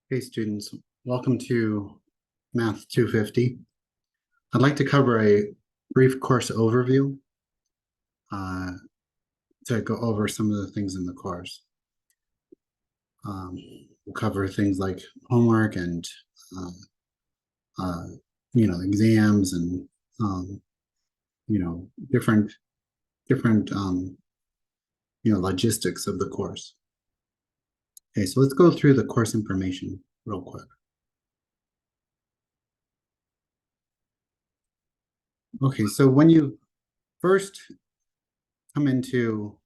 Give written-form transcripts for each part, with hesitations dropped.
Hey students, welcome to Math 250. I'd like to cover a brief course overview uh, to go over some of the things in the course. We'll cover things like homework and uh, uh, exams and um, different logistics of the course. Okay, so let's go through the course information real quick. Okay, so when you first come into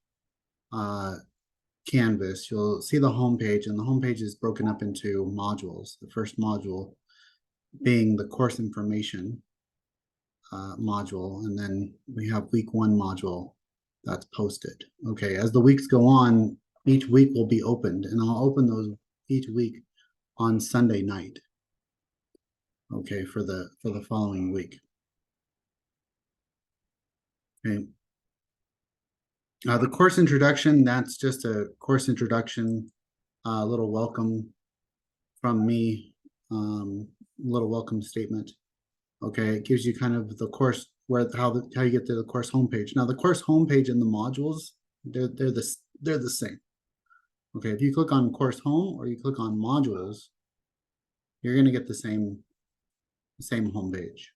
uh, Canvas, you'll see the homepage, and the homepage is broken up into modules. The first module being the course information module, and then we have week one module that's posted. Okay, as the weeks go on, each week will be opened, and I'll open those each week on Sunday night. Okay, for the following week. Okay. The course introduction, that's just a course introduction, a little welcome from me, little welcome statement. Okay, it gives you kind of the course how you get to the course homepage. Now the course homepage and the modules, they're the same. Okay, if you click on course home or you click on modules, you're going to get the same homepage.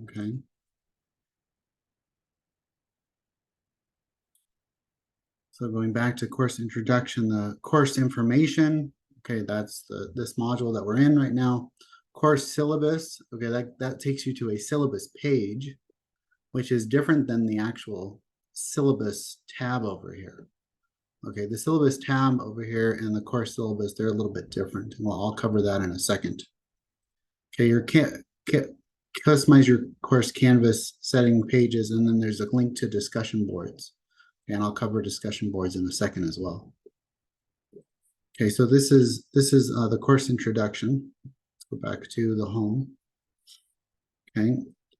Okay. So going back to course introduction, the course information. Okay, that's this module that we're in right now. Course syllabus. Okay, that takes you to a syllabus page, which is different than the actual syllabus tab over here. Okay, the syllabus tab over here and the course syllabus, they're a little bit different. And I'll cover that in a second. Okay, customize your course Canvas setting pages, and then there's a link to discussion boards. And I'll cover discussion boards in a second as well. Okay, so this is the course introduction. Let's go back to the home. Okay,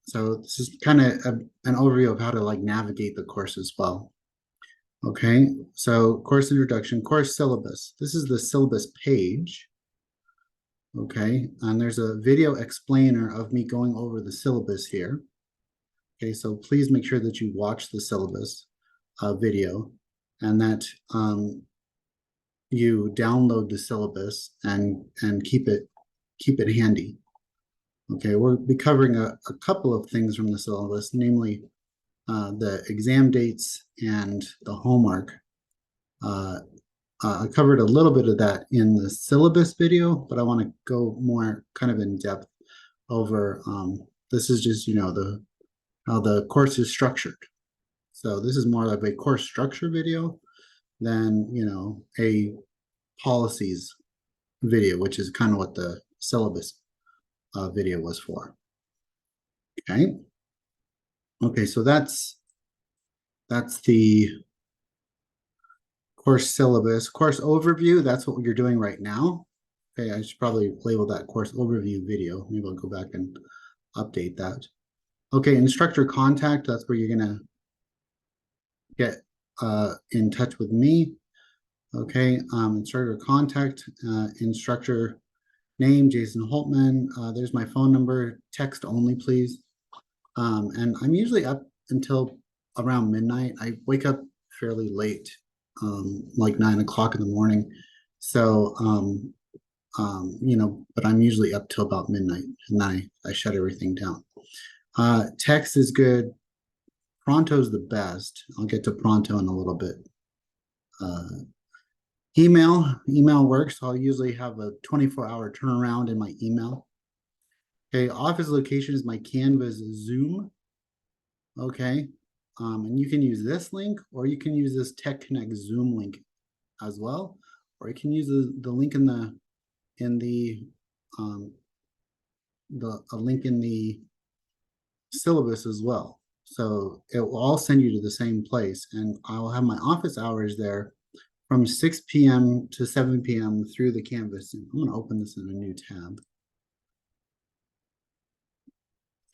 so this is kind of an overview of how to like navigate the course as well. Okay, so course introduction, course syllabus. This is the syllabus page. Okay, and there's a video explainer of me going over the syllabus here. Okay, so please make sure that you watch the syllabus video and that you download the syllabus and keep it handy. Okay, we'll be covering a couple of things from the syllabus, namely the exam dates and the homework. I covered a little bit of that in the syllabus video, but I want to go more kind of in depth over this is just how the course is structured. So this is more like a course structure video than a policies video, which is kind of what the syllabus video was for. Okay, so that's the course syllabus. Course overview, that's what you're doing right now. Okay, I should probably label that course overview video. Maybe I'll go back and update that. Okay, instructor contact, that's where you're gonna get in touch with me. Okay, instructor contact, instructor name, Jason Holtman. There's my phone number, text only, please. And I'm usually up until around midnight. I wake up fairly late, like 9 o'clock in the morning. So, but I'm usually up till about midnight, and then I shut everything down. Text is good. Pronto's the best. I'll get to Pronto in a little bit. Email works. I'll usually have a 24-hour turnaround in my email. Okay, office location is my Canvas Zoom. Okay, and you can use this link, or you can use this Tech Connect Zoom link as well, or you can use the link in the link in the syllabus as well. So it will all send you to the same place, and I will have my office hours there from 6 p.m. to 7 p.m. through the Canvas. I'm going to open this in a new tab.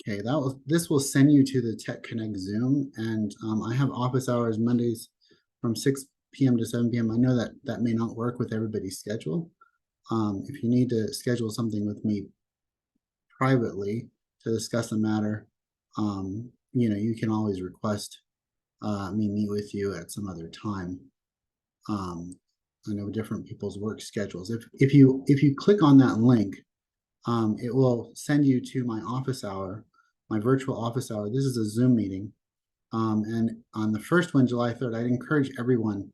Okay, this will send you to the Tech Connect Zoom, and I have office hours Mondays from 6 p.m. to 7 p.m. I know that may not work with everybody's schedule, If you need to schedule something with me privately to discuss a matter, you can always request me meet with you at some other time. I know different people's work schedules. If you click on that link, it will send you to my office hour, my virtual office hour. This is a Zoom meeting. And on the first one, July 3rd, I'd encourage everyone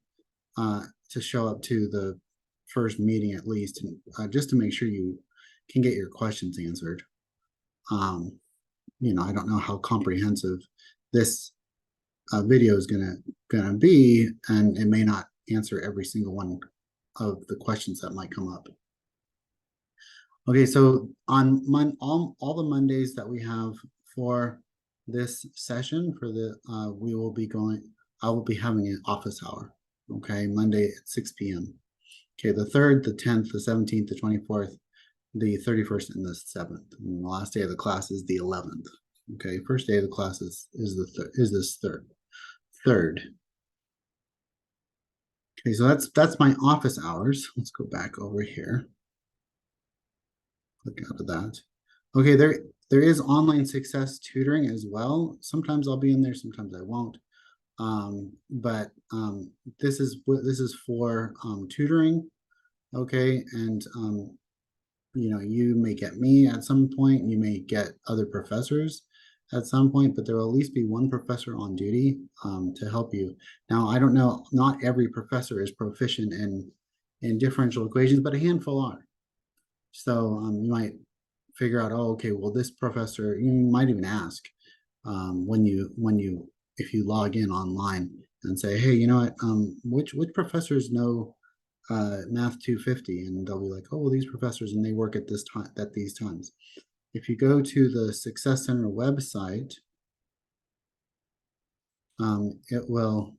to show up to the first meeting at least, just to make sure you can get your questions answered. I don't know how comprehensive this video is gonna be, and it may not answer every single one of the questions that might come up. Okay, so on all the Mondays that we have for this session, I will be having an office hour. Okay, Monday at 6 p.m. Okay, the 3rd, the 10th, the 17th, the 24th, the 31st, and the 7th. And the last day of the class is the 11th. Okay, first day of the class is this third. Okay, so that's my office hours. Let's go back over here. Click out of that. Okay, there is online success tutoring as well. Sometimes I'll be in there, sometimes I won't. But this is for tutoring. Okay, and you may get me at some point, you may get other professors at some point, but there will at least be one professor on duty to help you. Now, I don't know, not every professor is proficient in differential equations, but a handful are. So you might figure out, oh, okay, well, this professor, you might even ask if you log in online and say, hey, you know what, which professors know Math 250? And they'll be like, oh, well, these professors, and they work at these times. If you go to the Success Center website, it will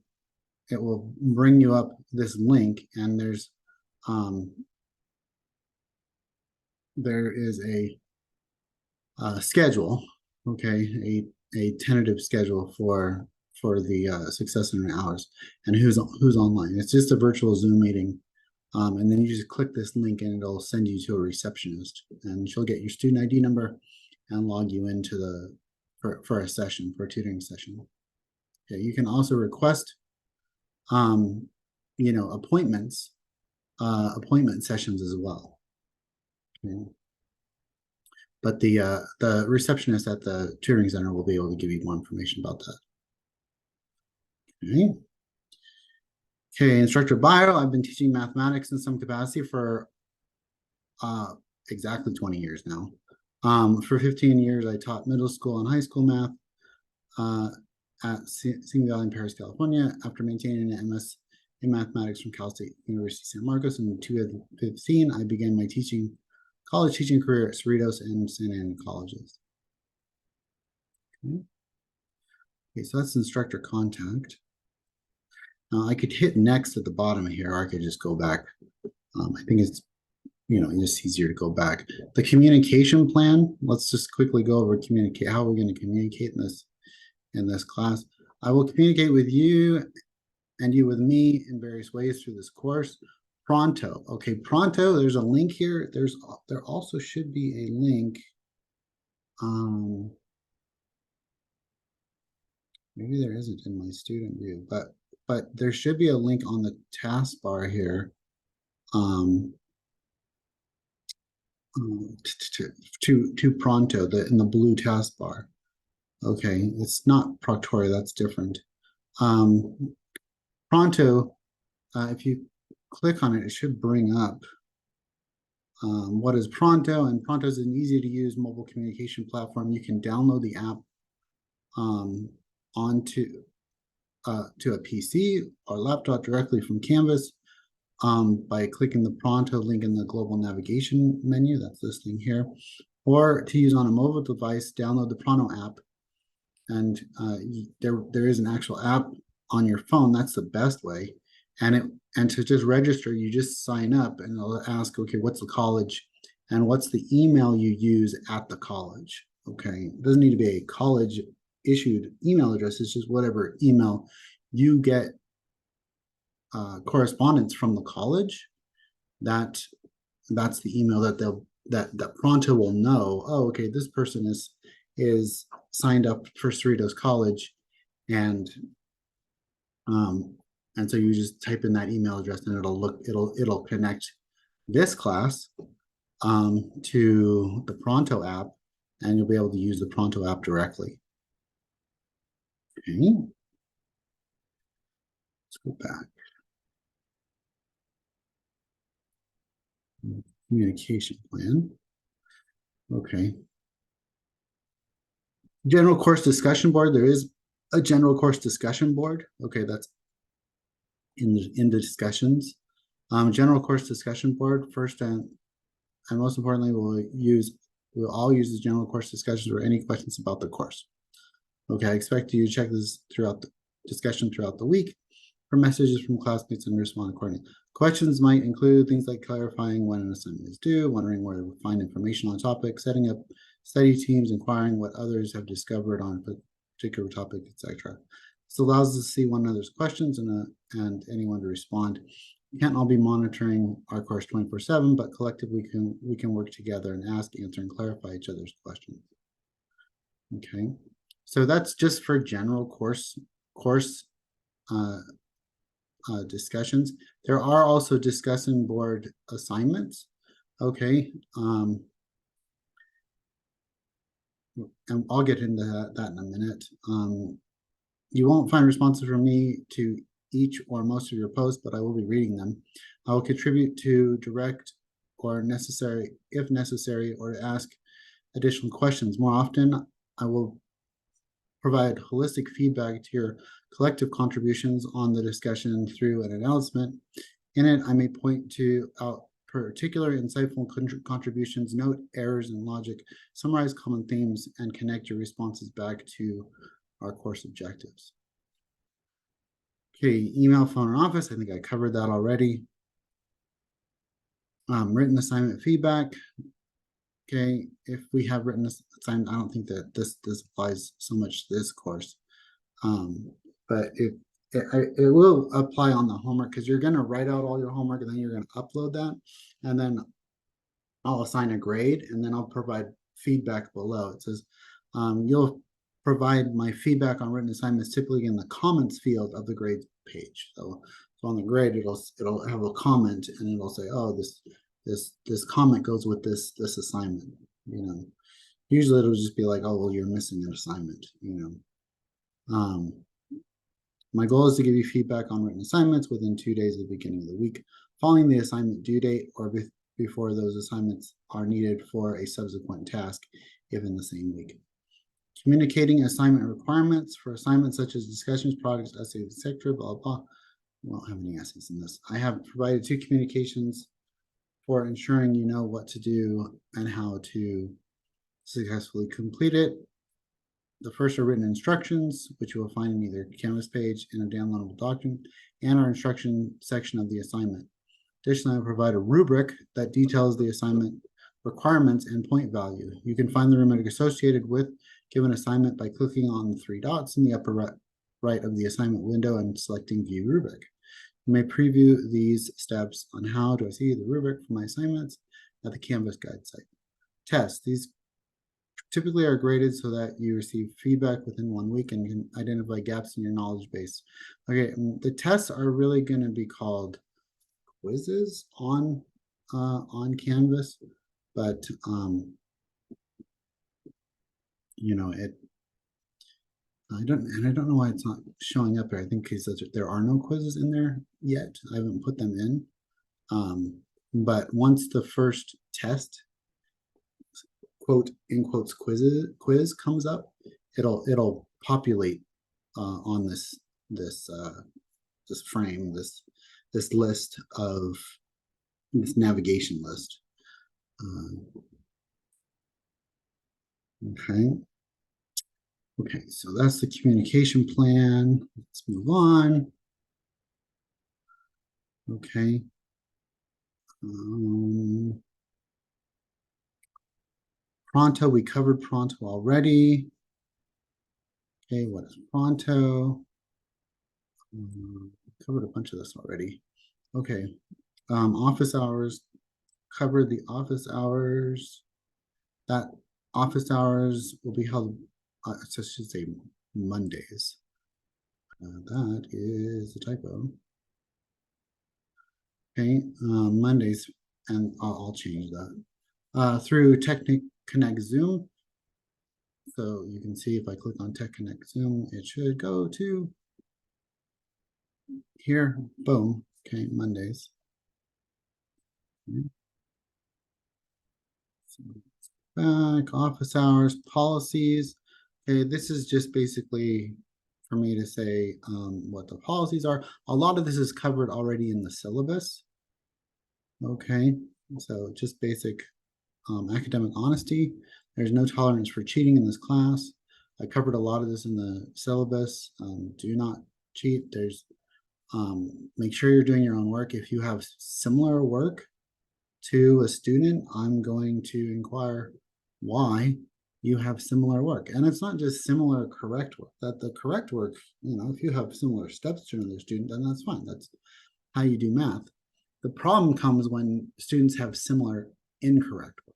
bring you up this link, and there is a schedule, okay, a tentative schedule for the Success Center hours and who's online. It's just a virtual Zoom meeting. And then you just click this link and it'll send you to a receptionist, and she'll get your student ID number and log you into for a tutoring session. Okay, you can also request appointment sessions as well. Okay. But the receptionist at the tutoring center will be able to give you more information about that. Okay. Okay, Instructor Bio, I've been teaching mathematics in some capacity for exactly 20 years now. For 15 years, I taught middle school and high school math at Simi Valley in Paris, California, after maintaining an MS in mathematics from Cal State University San Marcos. In 2015, I began my college teaching career at Cerritos and Santa Ana colleges. Okay, so that's instructor contact. I could hit next at the bottom here, or I could just go back. I think it's just easier to go back. The communication plan. Let's just quickly go over how we're going to communicate in this class. I will communicate with you and you with me in various ways through this course. Pronto. Okay, Pronto. There's a link here. There also should be a link. Maybe there isn't in my student view, but there should be a link on the taskbar here to Pronto in the blue taskbar. Okay, it's not Proctorio, that's different. Pronto, if you click on it, it should bring up what is Pronto, and Pronto is an easy to use mobile communication platform. You can download the app onto to a PC or laptop directly from Canvas by clicking the Pronto link in the global navigation menu. That's this thing here. Or to use on a mobile device, download the Pronto app. And there is an actual app on your phone. That's the best way. And to just register, you just sign up and it'll ask, okay, what's the college and what's the email you use at the college? Okay, it doesn't need to be a college issued email address. It's just whatever email you get correspondence from the college that that's the email that that Pronto will know, oh, okay, this person is signed up for Cerritos College, and um and so you just type in that email address and it'll connect this class to the Pronto app, and you'll be able to use the Pronto app directly. Okay, let's go back. Communication plan. Okay. General course discussion board. There is a general course discussion board. Okay, that's in the discussions. General course discussion board. First and most importantly, we'll all use the general course discussions for any questions about the course. Okay, I expect you to check this throughout the discussion throughout the week for messages from classmates and respond accordingly. Questions might include things like clarifying when an assignment is due, wondering where to find information on a topic, setting up study teams, inquiring what others have discovered on a particular topic, etc. This allows us to see one another's questions and anyone to respond. We can't all be monitoring our course 24/7, but collectively we can work together and ask, answer, and clarify each other's questions. Okay, so that's just for general course discussions. There are also discussion board assignments. Okay, and I'll get into that in a minute. You won't find responses from me to each or most of your posts, but I will be reading them. I will contribute to direct or necessary, if necessary, or ask additional questions. More often, I will provide holistic feedback to your collective contributions on the discussion through an announcement. In it, I may point out particular insightful contributions, note errors in logic, summarize common themes, and connect your responses back to our course objectives. Okay, email, phone, or office. I think I covered that already. Written assignment feedback. Okay, if we have written assignment, I don't think that this applies so much to this course, but it will apply on the homework, because you're going to write out all your homework and then you're going to upload that, and then I'll assign a grade, and then I'll provide feedback below. It says you'll provide my feedback on written assignments typically in the comments field of the grades page. So on the grade, it'll have a comment, and it'll say, oh, this comment goes with this assignment. You know, usually it'll just be like, oh, well, you're missing an assignment. You know, my goal is to give you feedback on written assignments within 2 days of the beginning of the week, following the assignment due date, or before those assignments are needed for a subsequent task, if in the same week. Communicating assignment requirements for assignments such as discussions, projects, essays, etc. Blah blah. We don't have any essays in this. I have provided 2 communications for ensuring you know what to do and how to successfully complete it. The first are written instructions, which you will find in either Canvas page in a downloadable document, and our instruction section of the assignment. Additionally, I provide a rubric that details the assignment requirements and point value. You can find the rubric associated with given assignment by clicking on the 3 dots in the upper right of the assignment window and selecting View Rubric. You may preview these steps on how to see the rubric for my assignments at the Canvas guide site. Tests. These typically are graded so that you receive feedback within 1 week and can identify gaps in your knowledge base. Okay, the tests are really going to be called quizzes on Canvas, but you know, I don't know why it's not showing up here. I think because there are no quizzes in there yet. I haven't put them in. But once the first test, quote in quotes, quiz comes up, it'll populate on this frame, this list of this navigation list. Okay, so that's the communication plan. Let's move on. Okay. Pronto, we covered Pronto already. Okay, what is Pronto? Covered a bunch of this already. Okay, office hours. covered the office hours. That office hours will be held, I should say Mondays. That is a typo. Okay, Mondays, and I'll change that. Through Technic Connect Zoom. So you can see if I click on Tech Connect Zoom, it should go to here. Boom. Okay, Mondays. Okay. So back, office hours, policies. Okay, this is just basically for me to say what the policies are. A lot of this is covered already in the syllabus. Okay, so just basic academic honesty. There's no tolerance for cheating in this class. I covered a lot of this in the syllabus. Do not cheat. There's make sure you're doing your own work. If you have similar work to a student, I'm going to inquire why you have similar work. And it's not just similar correct work. That the correct work, if you have similar steps to another student, then that's fine. That's how you do math. The problem comes when students have similar incorrect work.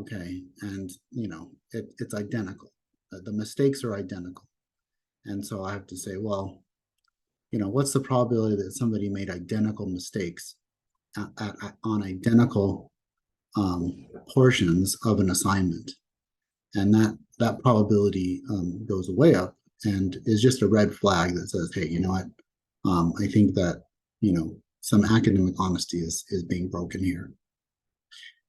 Okay, and it's identical. The mistakes are identical. And so I have to say, well, what's the probability that somebody made identical mistakes on identical portions of an assignment? And that probability goes way up and is just a red flag that says, hey, you know what? I think that, some academic honesty is being broken here.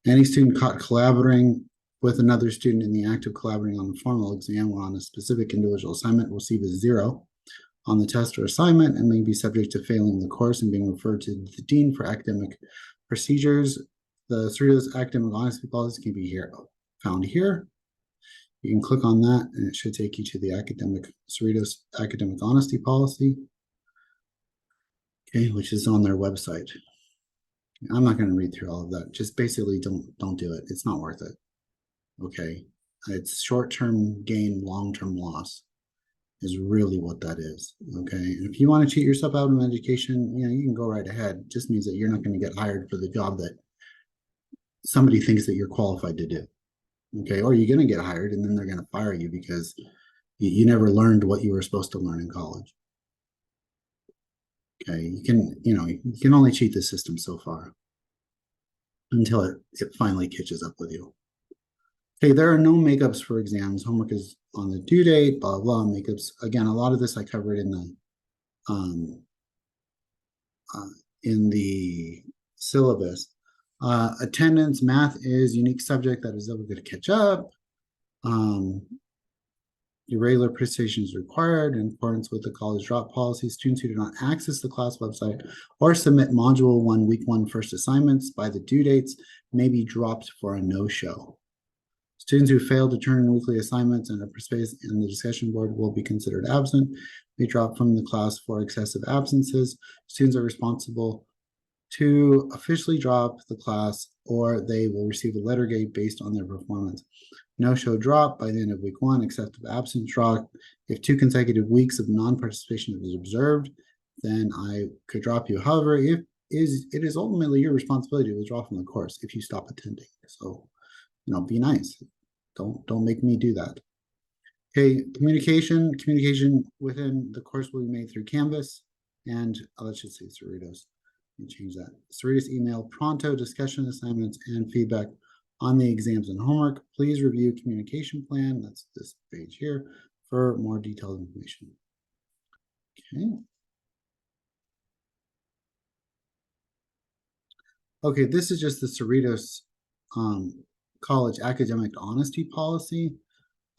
Any student caught collaborating with another student in the act of collaborating on a formal exam or on a specific individual assignment will receive a 0 on the test or assignment and may be subject to failing the course and being referred to the dean for academic procedures. The Cerritos academic honesty policy can be found here. You can click on that and it should take you to the Cerritos academic honesty policy, okay, which is on their website. I'm not going to read through all of that. Just basically don't do it. It's not worth it. Okay, it's short-term gain, long-term loss is really what that is. Okay, and if you want to cheat yourself out of education, you can go right ahead. It just means that you're not going to get hired for the job that somebody thinks that you're qualified to do. Okay, or you're going to get hired and then they're going to fire you because you never learned what you were supposed to learn in college. Okay, you can only cheat the system so far until it finally catches up with you. Okay, there are no makeups for exams. Homework is on the due date, blah, blah, makeups. Again, a lot of this I covered in the syllabus. Attendance, math is unique subject that is never going to catch up. Irregular participation is required in accordance with the college drop policy. Students who do not access the class website or submit Module 1 Week 1 first assignments by the due dates may be dropped for a no-show. Students who fail to turn in weekly assignments and are participating in the discussion board will be considered absent, be dropped from the class for excessive absences. Students are responsible to officially drop the class, or they will receive a letter grade based on their performance. No-show drop by the end of week 1, excessive absence drop. If 2 consecutive weeks of non-participation is observed, then I could drop you. However, it is ultimately your responsibility to withdraw from the course if you stop attending. So, be nice. Don't make me do that. Okay, communication within the course will be made through Canvas, and let's just say Cerritos. Let me change that. Cerritos email, Pronto, discussion assignments, and feedback on the exams and homework. Please review communication plan. That's this page here for more detailed information. Okay, this is just the Cerritos college academic honesty policy.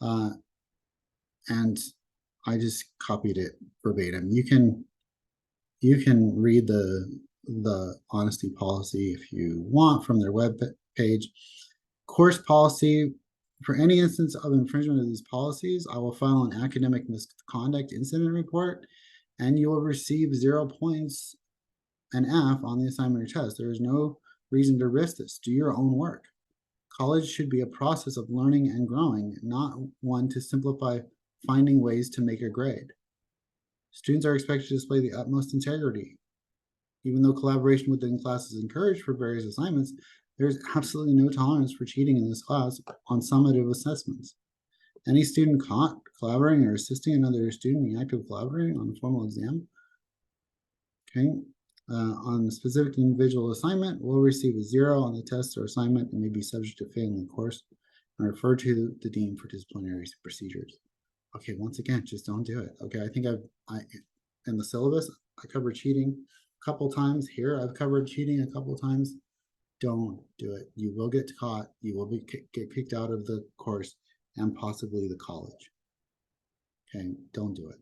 And I just copied it verbatim. You can read the honesty policy if you want from their web page. Course policy: for any instance of infringement of these policies, I will file an academic misconduct incident report, and you will receive 0 points, an F on the assignment or test. There is no reason to risk this. Do your own work. College should be a process of learning and growing, not one to simplify finding ways to make a grade. Students are expected to display the utmost integrity. Even though collaboration within class is encouraged for various assignments, there's absolutely no tolerance for cheating in this class on summative assessments. Any student caught collaborating or assisting another student in the act of collaborating on a formal exam, okay, on the specific individual assignment will receive a 0 on the test or assignment and may be subject to failing the course and refer to the dean for disciplinary procedures. Okay, once again, just don't do it. Okay, I think I in the syllabus, I covered cheating a couple times. Here, I've covered cheating a couple times. Don't do it. You will get caught. You will get kicked out of the course and possibly the college. Okay, don't do it.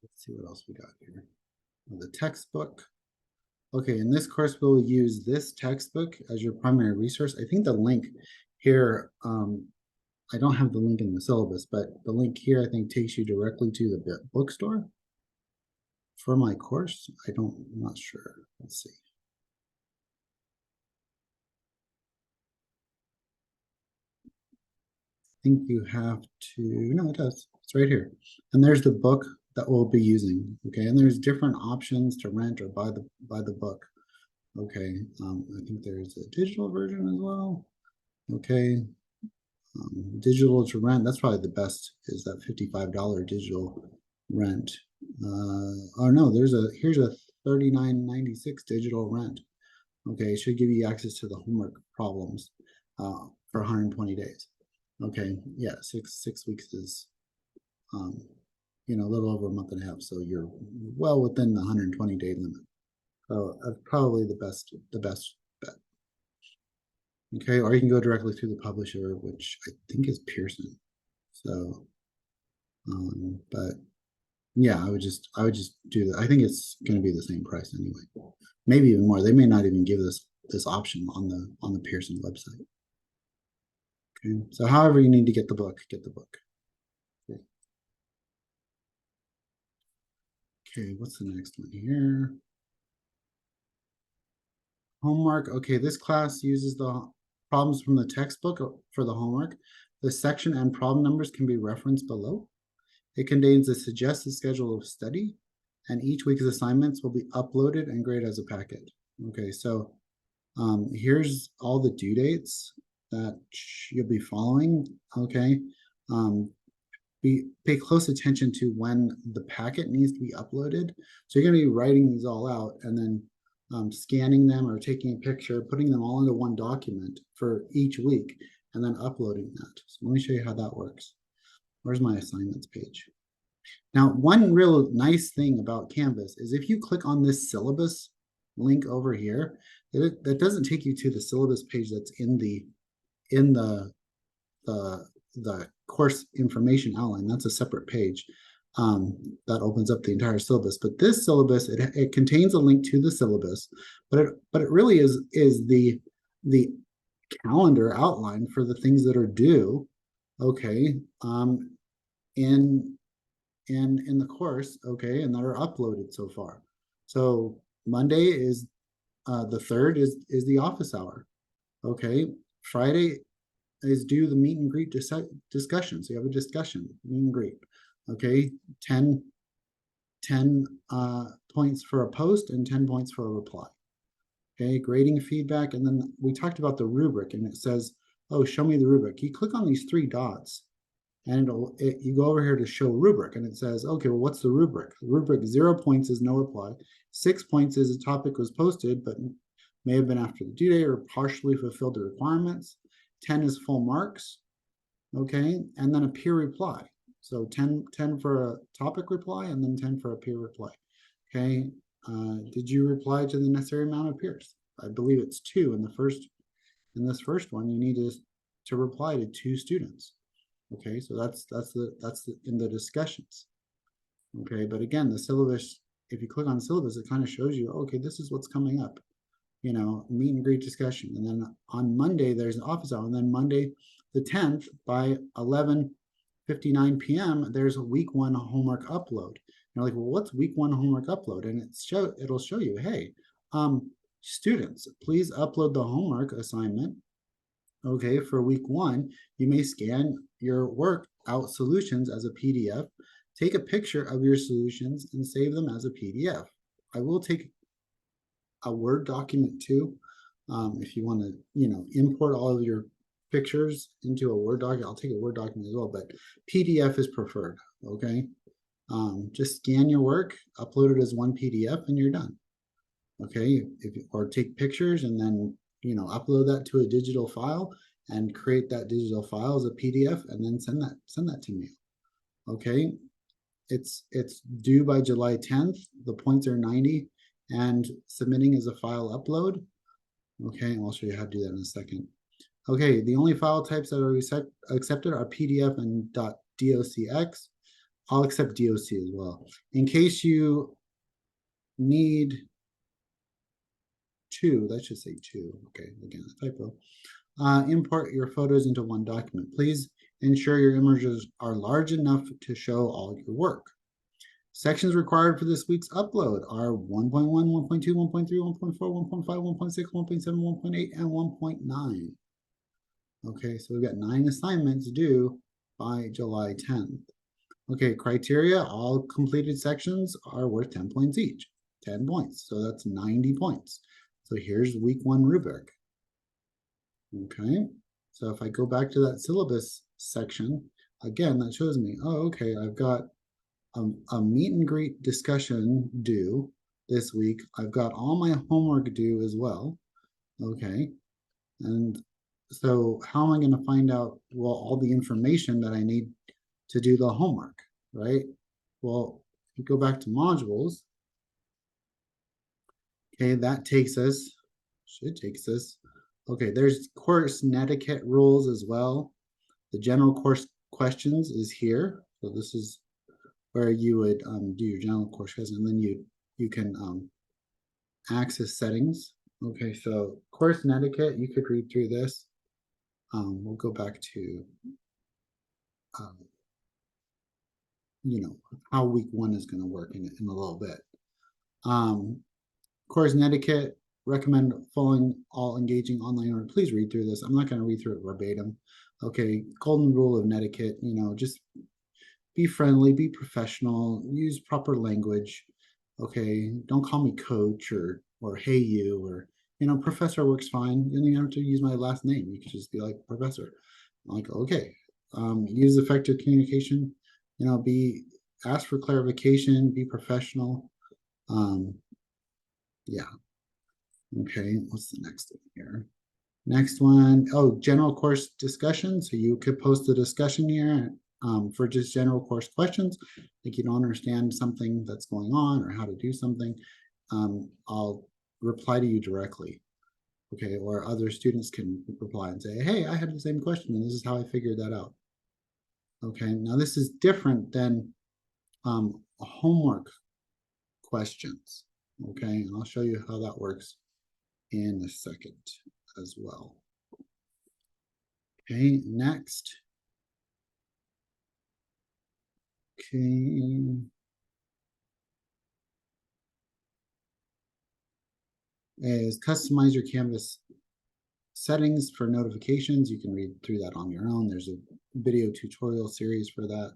Let's see what else we got here. The textbook. Okay, in this course, we'll use this textbook as your primary resource. I think the link here, I don't have the link in the syllabus, but the link here, I think, takes you directly to the bookstore for my course. I'm not sure. Let's see. I think you have to, no, it does. It's right here. And there's the book that we'll be using. Okay, and there's different options to rent or buy the book. Okay, I think there's a digital version as well. Okay, digital to rent, that's probably the best, is that $55 digital rent. Oh no, here's a $39.96 digital rent. Okay, it should give you access to the homework problems for 120 days. Okay, yeah, six weeks is a little over a month and a half, so you're well within the 120-day limit. So probably the best bet. Okay, or you can go directly through the publisher, which I think is Pearson. So, but yeah, I would just do that. I think it's going to be the same price anyway, maybe even more. They may not even give this option on the Pearson website. Okay, so however you need to get the book, get the book. Okay, okay, what's the next one here? Homework. Okay, this class uses the problems from the textbook for the homework. The section and problem numbers can be referenced below. It contains a suggested schedule of study, and each week's assignments will be uploaded and graded as a packet. Okay, so here's all the due dates that you'll be following. Okay, pay close attention to when the packet needs to be uploaded. So you're going to be writing these all out and then scanning them or taking a picture, putting them all into one document for each week, and then uploading that. So let me show you how that works. Where's my assignments page? Now, one real nice thing about Canvas is if you click on this syllabus link over here, that doesn't take you to the syllabus page that's in the course information outline. That's a separate page that opens up the entire syllabus. But this syllabus, it contains a link to the syllabus, but it really is the calendar outline for the things that are due, okay, in the course, okay, and that are uploaded so far. So Monday is the 3rd is the office hour. Okay, Friday is due the meet and greet discussion. So you have a discussion, meet and greet. Okay, 10 points for a post and 10 points for a reply. Okay, grading feedback. And then we talked about the rubric, and it says, oh, show me the rubric. You click on these 3 dots and you go over here to show rubric, and it says, okay, well, what's the rubric? The rubric 0 points is no reply. 6 points is a topic was posted, but may have been after the due date or partially fulfilled the requirements. 10 is full marks, okay, and then a peer reply. So 10 for a topic reply and then 10 for a peer reply. Okay, did you reply to the necessary amount of peers? I believe it's 2 in this first one. You need to reply to 2 students. Okay, so that's in the discussions. Okay, but again, the syllabus, if you click on syllabus, it kind of shows you, okay, this is what's coming up. Meet and greet discussion. And then on Monday, there's an office hour. And then Monday, the 10th, by 11:59 p.m., there's a week 1 homework upload. You're like, well, what's week 1 homework upload? And it'll show you, hey, students, please upload the homework assignment. Okay, for week 1, you may scan your work out solutions as a PDF, take a picture of your solutions and save them as a PDF. I will take a Word document too. If you want to, import all of your pictures into a Word document, I'll take a Word document as well, but PDF is preferred, okay? Just scan your work, upload it as one PDF, and you're done. Okay, or take pictures and then, upload that to a digital file and create that digital file as a PDF and then send that to me. Okay, it's due by July 10th. The points are 90 and submitting is a file upload. Okay, and I'll show you how to do that in a second. Okay, the only file types that are accepted are PDF and .docx. I'll accept DOC as well. In case you need two, that should say two. Okay, again, a typo. Import your photos into one document. Please ensure your images are large enough to show all your work. Sections required for this week's upload are 1.1, 1.2, 1.3, 1.4, 1.5, 1.6, 1.7, 1.8, and 1.9. Okay, so we've got 9 assignments due by July 10th. Okay, criteria, all completed sections are worth 10 points each. 10 points, so that's 90 points. So here's week 1 rubric. Okay, so if I go back to that syllabus section, again, that shows me, oh, okay, I've got a meet and greet discussion due this week. I've got all my homework due as well. Okay, and so how am I going to find out, well, all the information that I need to do the homework, right? Well, if you go back to modules, okay, that takes us, okay, there's course netiquette rules as well. The general course questions is here. So this is where you would do your general course questions, and then you can access settings. Okay, so course netiquette, you could read through this. We'll go back to how week 1 is going to work in a little bit. Course netiquette, recommend following all engaging online. Please read through this. I'm not going to read through it verbatim. Okay, golden rule of netiquette, just be friendly, be professional, use proper language. Okay, don't call me coach or hey you, or professor works fine. You don't even have to use my last name. You could just be like professor. I'm like, okay. Use effective communication. Ask for clarification, be professional. Yeah. Okay, what's the next one here? Next one, oh, general course discussion. So you could post a discussion here for just general course questions. Like you don't understand something that's going on or how to do something. I'll reply to you directly. Okay, or other students can reply and say, hey, I had the same question and this is how I figured that out. Okay, now this is different than homework questions. Okay, and I'll show you how that works in a second as well. Okay, next. Okay. Is customize your Canvas settings for notifications. You can read through that on your own. There's a video tutorial series for that.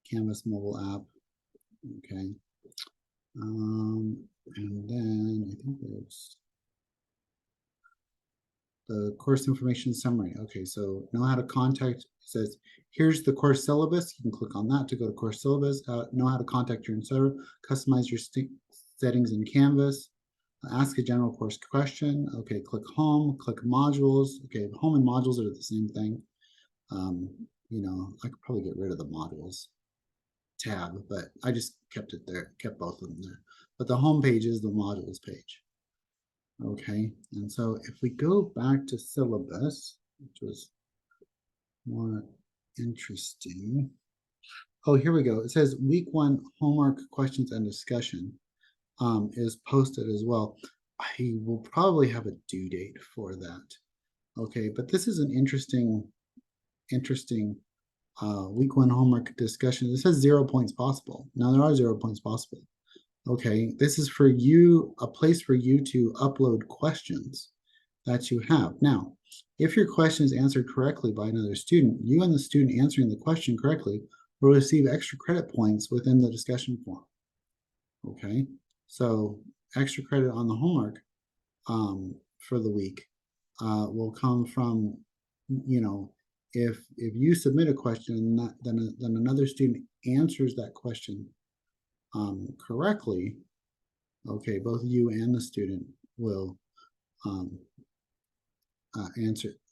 Canvas mobile app. Okay. And then I think there's the course information summary. Okay, so know how to contact, it says, here's the course syllabus. You can click on that to go to course syllabus. Know how to contact your instructor, customize your settings in Canvas, ask a general course question. Okay, click home, click modules. Okay, home and modules are the same thing. I could probably get rid of the modules tab, but I just kept it there, kept both of them there. But the home page is the modules page. Okay, and so if we go back to syllabus, which was more interesting. Oh, here we go. It says week 1 homework questions and discussion is posted as well. I will probably have a due date for that. Okay, but this is an interesting week 1 homework discussion. It says 0 points possible. Now there are 0 points possible. Okay, this is for you, a place for you to upload questions that you have. Now, if your question is answered correctly by another student, you and the student answering the question correctly will receive extra credit points within the discussion forum. Okay, so extra credit on the homework for the week will come from, you know, if you submit a question, then another student answers that question correctly, okay, both you and the student will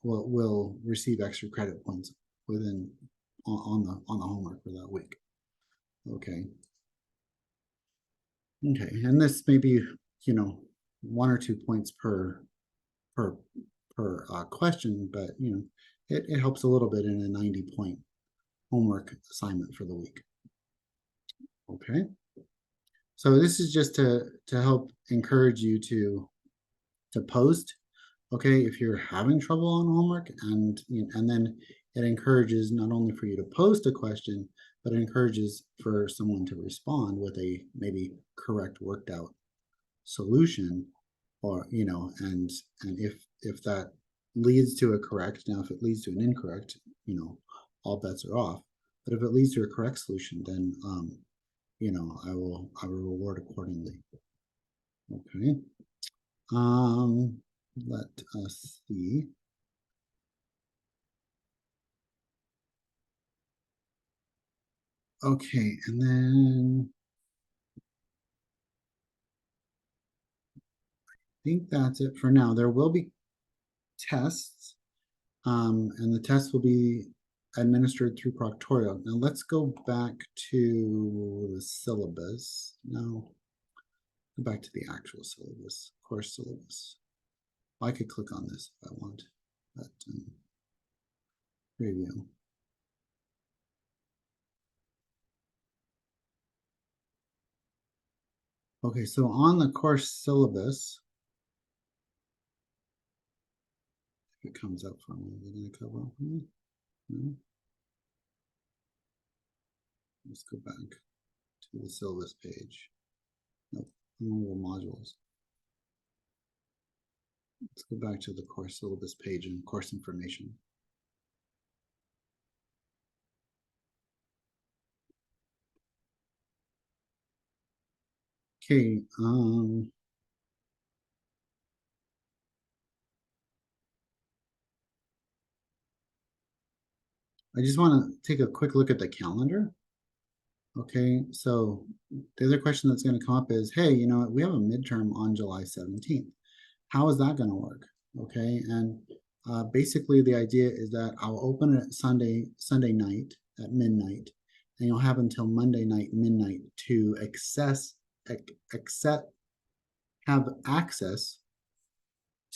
will receive extra credit points within on the homework for that week. Okay. Okay, and this may be, you know, 1 or 2 points per question, but you know, it helps a little bit in a 90-point homework assignment for the week. Okay, so this is just to help encourage you to post. Okay, if you're having trouble on homework, and then it encourages not only for you to post a question, but it encourages for someone to respond with a maybe correct, worked out solution, or you know, and if that leads to a correct, now if it leads to an incorrect, you know, all bets are off. But if it leads to a correct solution, then you know, I will reward accordingly. Okay. Let us see. Okay, and then I think that's it for now. There will be tests, and the tests will be administered through Proctorio. Now let's go back to the syllabus. No, go back to the actual syllabus, course syllabus. I could click on this if I want, but preview. Okay, so on the course syllabus, if it comes up for me, is it going to come up for me? No. Let's go back to the syllabus page. Nope, more modules. Let's go back to the course syllabus page and course information. Okay, I just want to take a quick look at the calendar. Okay, so the other question that's going to come up is, hey, you know, we have a midterm on July 17th. How is that going to work? Okay, and basically the idea is that I'll open it Sunday night at midnight, and you'll have until Monday night midnight to have access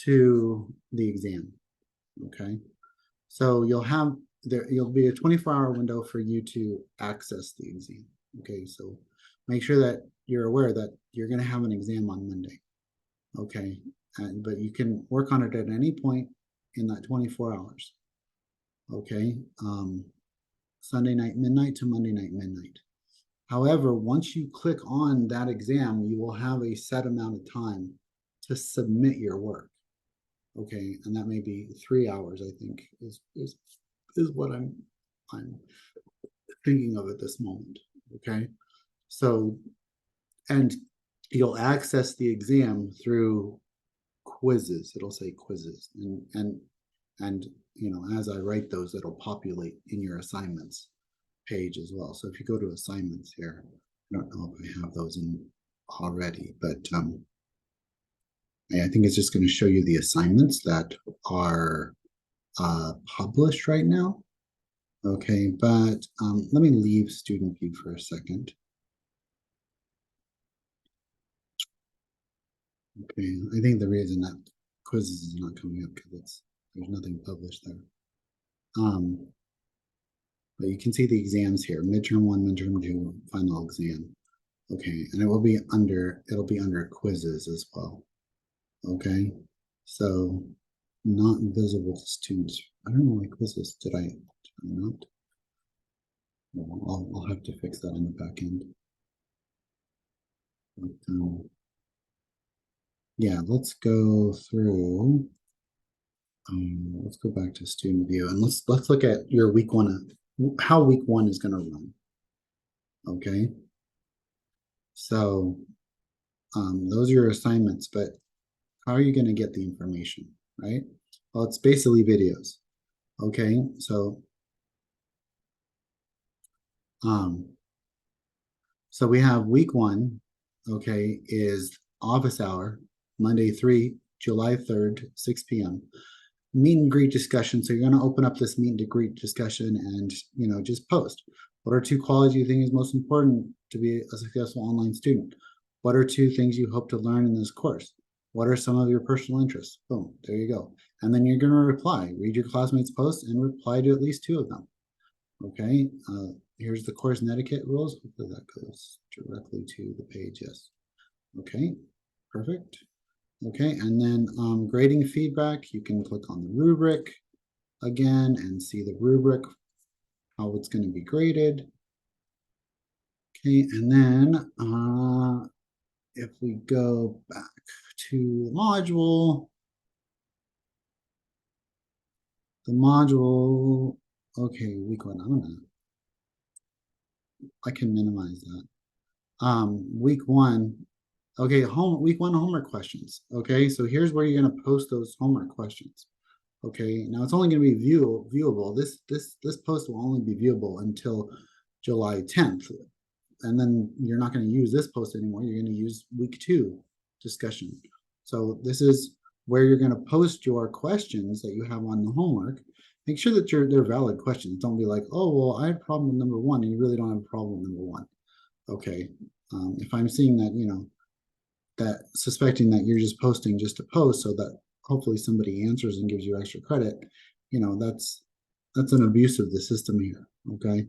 to the exam. Okay, so you'll be a 24-hour window for you to access the exam. Okay, so make sure that you're aware that you're going to have an exam on Monday. Okay, but you can work on it at any point in that 24 hours. Okay, Sunday night midnight to Monday night midnight. However, once you click on that exam, you will have a set amount of time to submit your work. Okay, and that may be 3 hours, I think, is what I'm thinking of at this moment. Okay, so, and you'll access the exam through quizzes. It'll say quizzes, and you know, as I write those, it'll populate in your assignments page as well. So if you go to assignments here, I don't know if I have those in already, but I think it's just going to show you the assignments that are published right now. Okay, but let me leave student view for a second. Okay, I think the reason that quizzes is not coming up because there's nothing published there. But you can see the exams here: midterm 1, midterm 2, final exam. Okay, and it'll be under quizzes as well. Okay, so not visible to students. I don't know why quizzes. Did I not? Well, I'll have to fix that in the back end. But, yeah, let's go through. Let's go back to student view and let's look at your week 1, how week 1 is going to run. Okay. So those are your assignments, but how are you going to get the information, right? Well, it's basically videos. Okay. Um, so we have week 1, okay, is office hour, Monday 3, July 3rd, 6 p.m. Meet and greet discussion. So you're going to open up this meet and greet discussion and, just post. What are 2 qualities you think is most important to be a successful online student? What are 2 things you hope to learn in this course? What are some of your personal interests? Boom, there you go. And then you're going to reply, read your classmates' posts and reply to at least 2 of them. Okay, here's the course and etiquette rules. Hopefully that goes directly to the page, yes. Okay, perfect. Okay, and then grading feedback, you can click on the rubric again and see the rubric, how it's going to be graded. Okay, and then if we go back to the module, okay, week 1, I can minimize that. Week 1, okay, week 1 homework questions. Okay, so here's where you're going to post those homework questions. Okay, now it's only going to be viewable. This post will only be viewable until July 10th, and then you're not going to use this post anymore. You're going to use week 2 discussion. So this is where you're going to post your questions that you have on the homework. Make sure that they're valid questions. Don't be like, oh, well, I had a problem with number 1 and you really don't have a problem with number 1. Okay, if I'm seeing that, that suspecting that you're just posting just to post so that hopefully somebody answers and gives you extra credit, that's an abuse of the system here. Okay,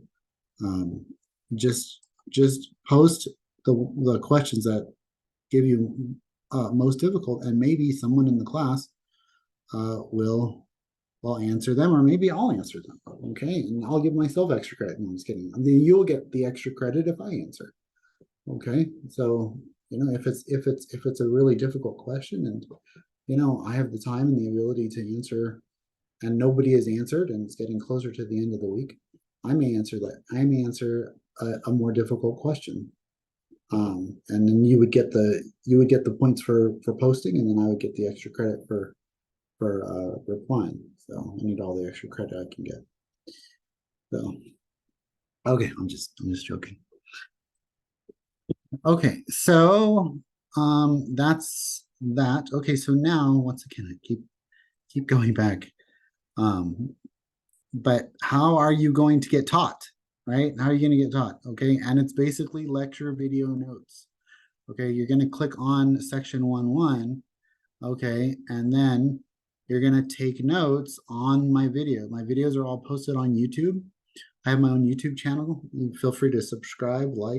um, just post the questions that give you most difficult, and maybe someone in the class will answer them, or maybe I'll answer them. Okay, and I'll give myself extra credit. No, I'm just kidding. I mean, you'll get the extra credit if I answer. Okay, so if it's a really difficult question, and I have the time and the ability to answer, and nobody has answered, and it's getting closer to the end of the week, I may answer that. I may answer a more difficult question, and then you would get the points for posting, and then I would get the extra credit for replying. So I need all the extra credit I can get. So okay, I'm just joking. Okay, so that's that. Okay, so now once again, I keep going back. Um, but how are you going to get taught? Right? How are you going to get taught? Okay, and it's basically lecture video notes. Okay, you're going to click on section 1.1. Okay, and then you're going to take notes on my video. My videos are all posted on YouTube. I have my own YouTube channel. You feel free to subscribe, uh,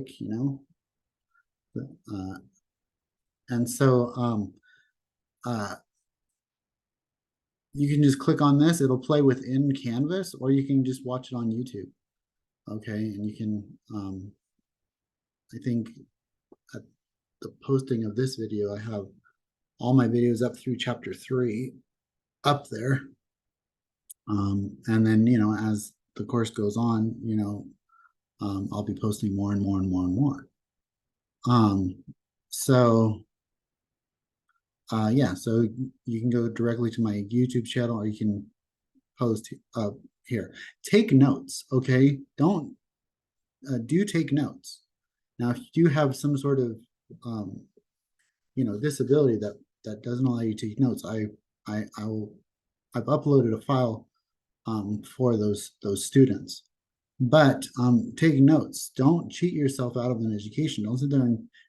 and so you can just click on this. It'll play within Canvas, or you can just watch it on YouTube. Okay, and you can, I think at the posting of this video, I have all my videos up through chapter 3 up there. And then, as the course goes on, I'll be posting more and more and more and more. So yeah, so you can go directly to my YouTube channel, or you can post here. Take notes, okay? Don't do take notes. Now, if you do have some sort of disability that doesn't allow you to take notes, I've uploaded a file for those students. But take notes. Don't cheat yourself out of an education. Don't sit there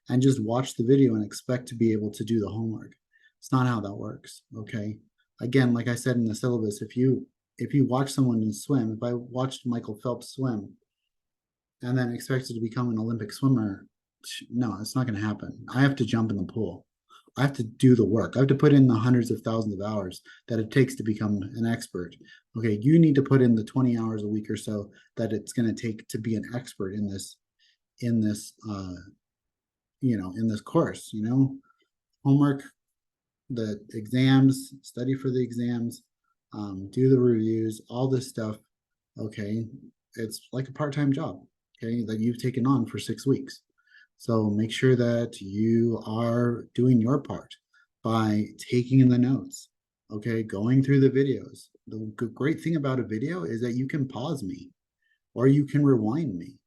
and just watch the video and expect to be able to do the homework. It's not how that works. Okay. Again, like I said in the syllabus, if you watch someone swim, if I watched Michael Phelps swim and then expected to become an Olympic swimmer, no, it's not going to happen. I have to jump in the pool. I have to do the work. I have to put in the hundreds of thousands of hours that it takes to become an expert. Okay, you need to put in the 20 hours a week or so that it's going to take to be an expert in this in this course. Homework, the exams, study for the exams, do the reviews, all this stuff. Okay, it's like a part-time job. okay, that you've taken on for 6 weeks. So make sure that you are doing your part by taking the notes, okay, going through the videos. The great thing about a video is that you can pause me or you can rewind me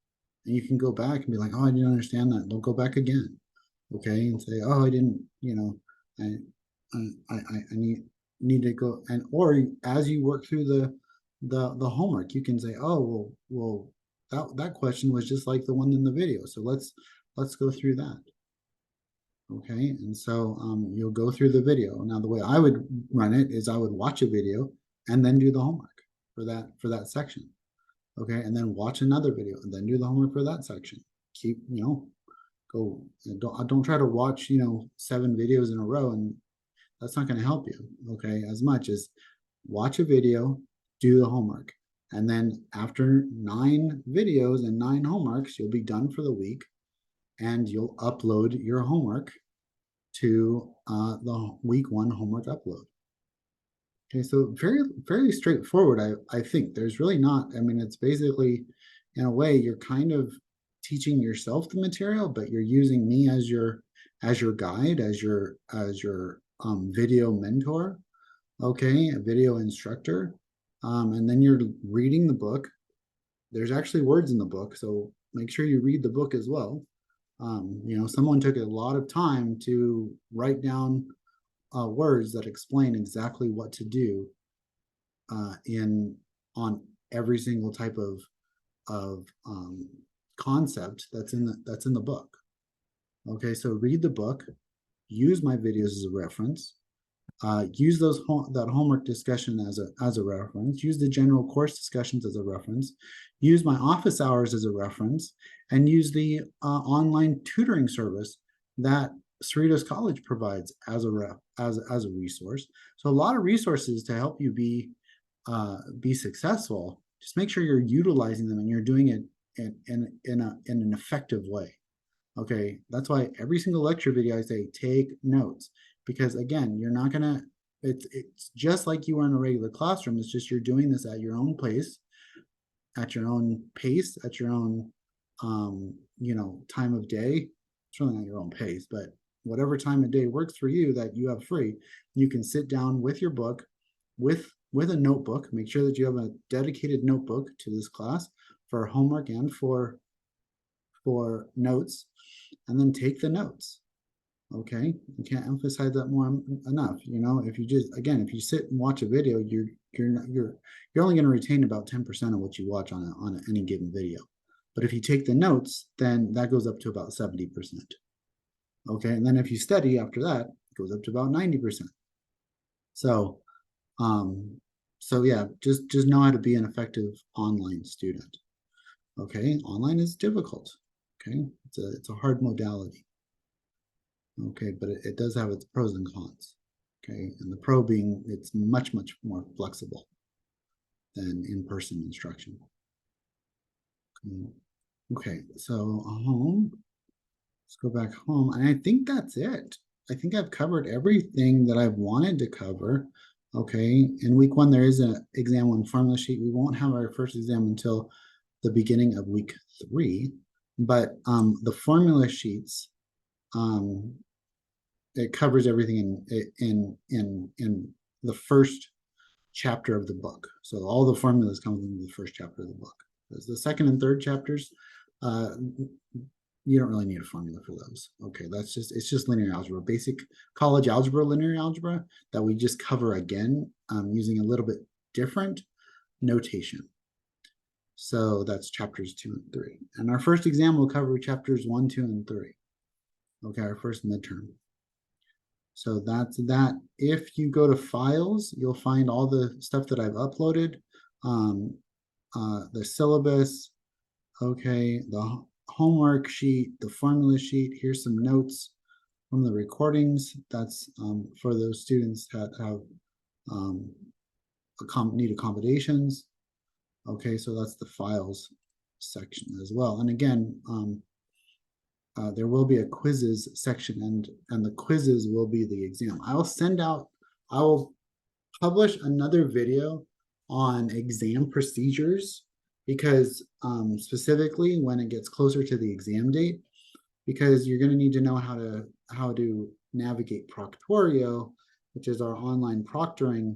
and you can go back and be like, oh, I didn't understand that. Don't go back again, okay, and say, oh, I didn't, I need to go, and or as you work through the homework, you can say, oh, well, that question was just like the one in the video, so let's go through that. Okay, and so you'll go through the video. Now, the way I would run it is I would watch a video and then do the homework for that section. Okay, and then watch another video and then do the homework for that section. Keep, go, don't try to watch 7 videos in a row, and that's not going to help you, okay, as much as watch a video, do the homework, and then after 9 videos and 9 homeworks, you'll be done for the week, and you'll upload your homework to the week 1 homework upload. Okay, so very straightforward. I think there's really not. I mean, it's basically, in a way, you're kind of teaching yourself the material, but you're using me as your guide, as your video mentor, okay, a video instructor, and then you're reading the book. There's actually words in the book, so make sure you read the book as well. Someone took a lot of time to write down words that explain exactly what to do on every single type of concept that's in the book. Okay, so read the book, use my videos as a reference, use that homework discussion as a reference, use the general course discussions as a reference, use my office hours as a reference, and use the online tutoring service that Cerritos College provides as a resource. So a lot of resources to help you be successful. Just make sure you're utilizing them and you're doing it in an effective way. Okay, that's why every single lecture video I say take notes, because again, you're not gonna. It's just like you are in a regular classroom. It's just you're doing this at your own pace, at your own time of day. It's really not your own pace, but whatever time of day works for you that you have free, you can sit down with your book, with a notebook. Make sure that you have a dedicated notebook to this class for homework and for notes, and then take the notes. Okay, you can't emphasize that more enough. If you sit and watch a video, you're only going to retain about 10% of what you watch on any given video. But if you take the notes, then that goes up to about 70%. Okay, and then if you study after that, it goes up to about 90%. So, yeah, just know how to be an effective online student. Okay, online is difficult. Okay, it's a hard modality. Okay, but it does have its pros and cons. Okay, and the pro being it's much more flexible than in-person instruction. Okay, so home. Let's go back home, and I think that's it. I think I've covered everything that I've wanted to cover. Okay, in week 1 there is an exam 1 formula sheet. We won't have our first exam until the beginning of week 3, but the formula sheets, it covers everything in the first chapter of the book. So all the formulas come in the first chapter of the book. Because the second and third chapters, you don't really need a formula for those. Okay, it's just linear algebra, basic college algebra, linear algebra that we just cover again using a little bit different notation. So that's chapters 2 and 3. And our first exam will cover chapters 1, 2, and 3. Okay, our first midterm. So that's that. If you go to files, you'll find all the stuff that I've uploaded, the syllabus, okay, the homework sheet, the formula sheet. Here's some notes from the recordings. That's for those students that have need accommodations. Okay, so that's the files section as well. And again, there will be a quizzes section, and the quizzes will be the exam. I will publish another video on exam procedures because specifically when it gets closer to the exam date, because you're going to need to know how to navigate Proctorio, which is our online proctoring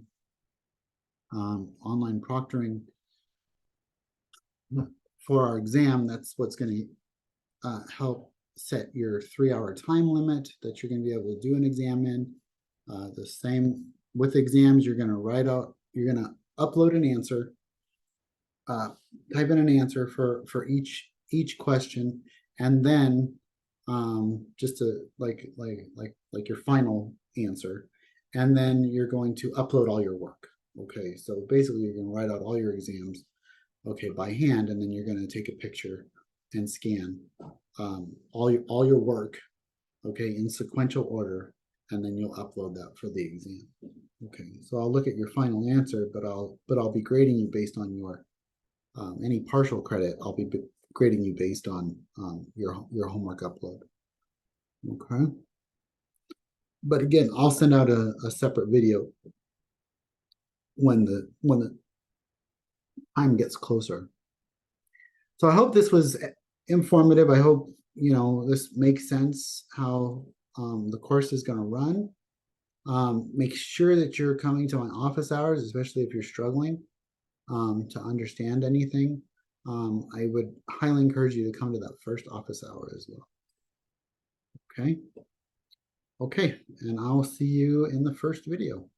for our exam. That's what's going to help set your 3-hour time limit that you're going to be able to do an exam in. The same with exams, you're going to upload an answer, type in an answer for each question, and then just to like your final answer, and then you're going to upload all your work. Okay, so basically you're going to write out all your exams, okay, by hand, and then you're going to take a picture and scan all your work, okay, in sequential order, and then you'll upload that for the exam. Okay, so I'll look at your final answer, but I'll be grading you based on your any partial credit. I'll be grading you based on your homework upload. Okay, but again, I'll send out a separate video when the time gets closer. So I hope this was informative. I hope this makes sense how the course is going to run. Make sure that you're coming to my office hours, especially if you're struggling to understand anything. I would highly encourage you to come to that first office hour as well. Okay. Okay, and I'll see you in the first video.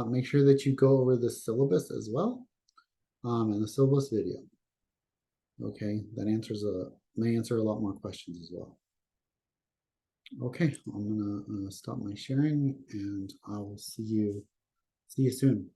Make sure that you go over the syllabus as well in the syllabus video. Okay, that may answer a lot more questions as well. Okay, I'm gonna stop my sharing, and I will see you soon.